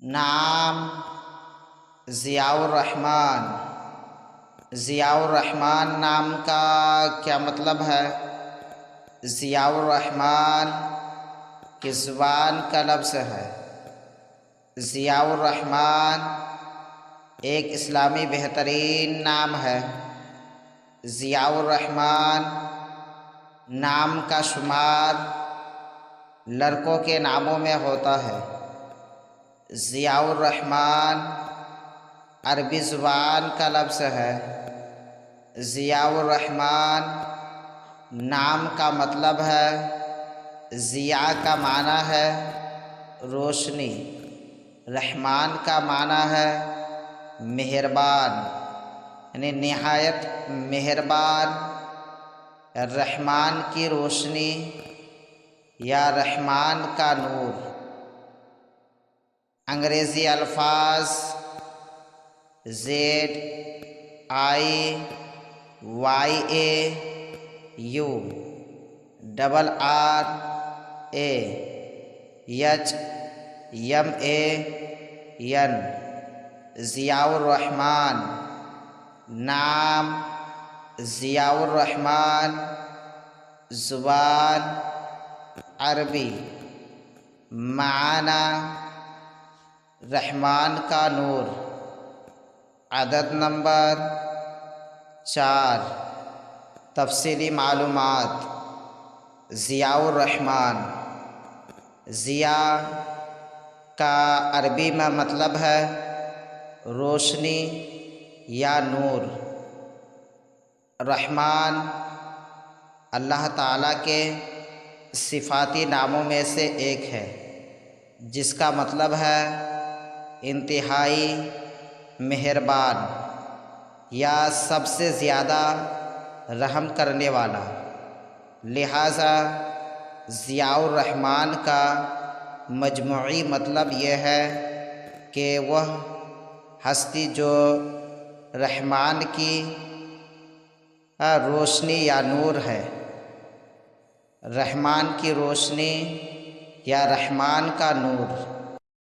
نام ضیاء الرحمن۔ ضیاء الرحمن نام کا کیا مطلب ہے؟ ضیاء الرحمن کی زبان کا لفظ ہے۔ ضیاء الرحمن ایک اسلامی بہترین نام ہے۔ ضیاء الرحمن نام کا شمار لڑکوں کے ناموں میں ہوتا ہے۔ ضیاء الرحمن عربی زبان کا لفظ ہے۔ ضیاء الرحمن نام کا مطلب ہے، ضیاء کا معنی ہے روشنی، رحمان کا معنی ہے مہربان، یعنی نہایت مہربان، رحمان کی روشنی یا رحمان کا نور۔ انگریزی الفاظ ZIAYURRAHMAN، ضیاء الرحمن نام ضیاء الرحمن زبان عربی، معنی رحمان کا نور۔ عدد نمبر 4، تفصیلی معلومات۔ ضیاء الرحمن، ضیاء کا عربی میں مطلب ہے روشنی یا نور۔ رحمان اللہ تعالیٰ کے صفاتی ناموں میں سے ایک ہے، جس کا مطلب ہے انتہائی مہربان یا سب سے زیادہ رحم کرنے والا۔ لہٰذا ضیاء الرحمن کا مجموعی مطلب یہ ہے کہ وہ ہستی جو رحمان کی روشنی یا نور ہے۔ رحمان کی روشنی یا رحمان کا نور۔